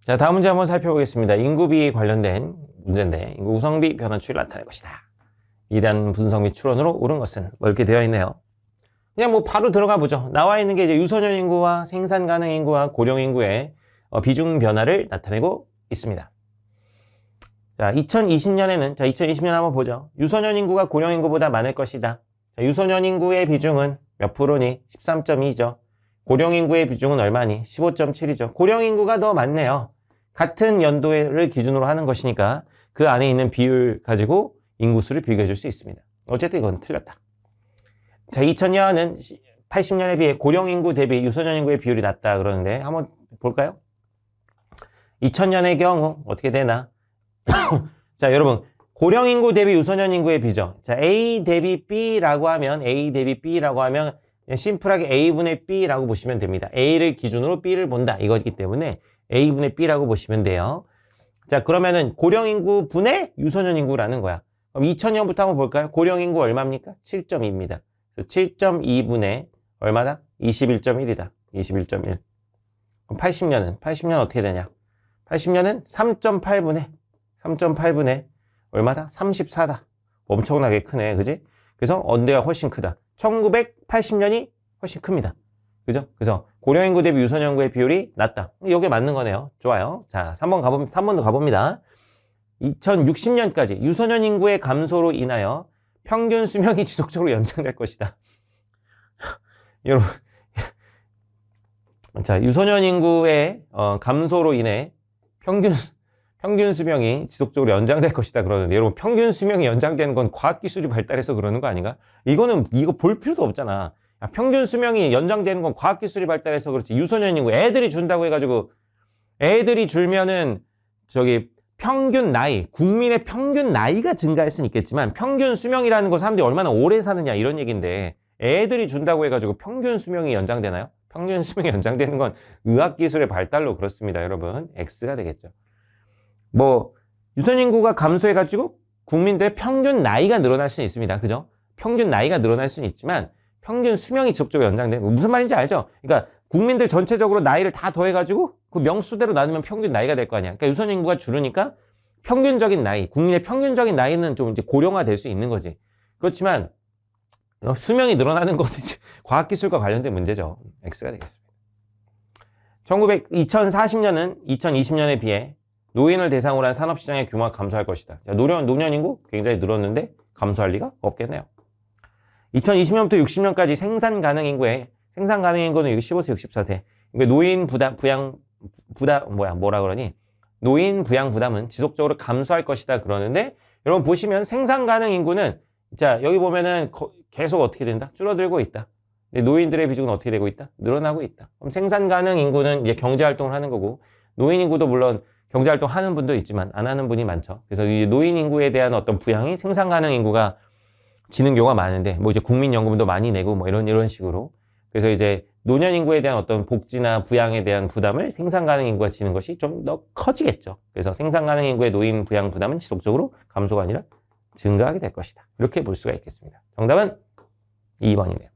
자, 다음 문제 한번 살펴보겠습니다. 인구비 관련된 문제인데, 인구 구성비 변화 추이를 나타낼 것이다. 이단 분석 및 추론으로 옳은 것은 뭐 이렇게 되어 있네요. 그냥 뭐 바로 들어가 보죠. 나와 있는 게 이제 유소년 인구와 생산 가능 인구와 고령 인구의 비중 변화를 나타내고 있습니다. 자, 2020년에는, 자, 2020년 한번 보죠. 유소년 인구가 고령 인구보다 많을 것이다. 자, 유소년 인구의 비중은 몇 프로니? 13.2죠. 고령 인구의 비중은 얼마니? 15.7이죠. 고령 인구가 더 많네요. 같은 연도를 기준으로 하는 것이니까 그 안에 있는 비율 가지고 인구수를 비교해 줄 수 있습니다. 어쨌든 이건 틀렸다. 자, 2000년은 80년에 비해 고령 인구 대비 유소년 인구의 비율이 낮다 그러는데 한번 볼까요? 2000년의 경우 어떻게 되나? 자, 여러분 고령 인구 대비 유소년 인구의 비죠. 자, A 대비 B라고 하면 그냥 심플하게 A분의 B라고 보시면 됩니다. A를 기준으로 B를 본다 이거기 때문에 A분의 B라고 보시면 돼요. 자, 그러면은 고령 인구 분의 유소년 인구라는 거야. 그럼 2000년부터 한번 볼까요? 고령 인구 얼마입니까? 7.2입니다. 7.2분의 얼마다? 21.1이다. 21.1. 그럼 80년은 어떻게 되냐? 80년은 3.8분의 얼마다? 34다. 엄청나게 크네. 그지? 그래서 언제가 훨씬 크다. 1980년이 훨씬 큽니다. 그죠? 그래서 고령 인구 대비 유소년 인구의 비율이 낮다. 이게 맞는 거네요. 좋아요. 자, 3번 더 가봅니다. 2060년까지 유소년 인구의 감소로 인하여 평균 수명이 지속적으로 연장될 것이다. 여러분, 자, 유소년 인구의 감소로 인해 평균 수명이 지속적으로 연장될 것이다 그러는데, 여러분 평균 수명이 연장되는 건 과학기술이 발달해서 그러는 거 아닌가? 이거 볼 필요도 없잖아. 야, 평균 수명이 연장되는 건 과학기술이 발달해서 그렇지. 유소년 인구 애들이 준다고 해가지고 애들이 줄면은 국민의 평균 나이가 증가할 수는 있겠지만 평균 수명이라는 거 사람들이 얼마나 오래 사느냐 이런 얘기인데, 애들이 준다고 해가지고 평균 수명이 연장되나요? 평균 수명이 연장되는 건 의학기술의 발달로 그렇습니다. 여러분 X가 되겠죠. 뭐 유소년 인구가 감소해가지고 국민들의 평균 나이가 늘어날 수는 있습니다. 그죠? 평균 나이가 늘어날 수는 있지만 평균 수명이 지속적으로 연장되는 거 무슨 말인지 알죠? 그러니까 국민들 전체적으로 나이를 다 더해가지고 그 명수대로 나누면 평균 나이가 될 거 아니야. 그러니까 유소년 인구가 줄으니까 평균적인 나이, 국민의 평균적인 나이는 좀 이제 고령화될 수 있는 거지. 그렇지만 수명이 늘어나는 것은 과학기술과 관련된 문제죠. X가 되겠습니다. 2040년은 2020년에 비해 노인을 대상으로 한 산업시장의 규모가 감소할 것이다. 자, 노년 인구 굉장히 늘었는데 감소할 리가 없겠네요. 2020년부터 60년까지 생산 가능 인구는 15세, 64세. 노인 노인 부양 부담은 지속적으로 감소할 것이다 그러는데, 여러분 보시면 생산 가능 인구는, 자, 여기 보면은 계속 어떻게 된다? 줄어들고 있다. 노인들의 비중은 어떻게 되고 있다? 늘어나고 있다. 그럼 생산 가능 인구는 이제 경제 활동을 하는 거고, 노인 인구도 물론 경제 활동 하는 분도 있지만 안 하는 분이 많죠. 그래서 이 노인 인구에 대한 어떤 부양이 생산 가능 인구가 지는 경우가 많은데, 뭐 이제 국민연금도 많이 내고 뭐 이런 식으로. 그래서 이제 노년 인구에 대한 어떤 복지나 부양에 대한 부담을 생산 가능 인구가 지는 것이 좀 더 커지겠죠. 그래서 생산 가능 인구의 노인 부양 부담은 지속적으로 감소가 아니라 증가하게 될 것이다. 이렇게 볼 수가 있겠습니다. 정답은 2번이네요.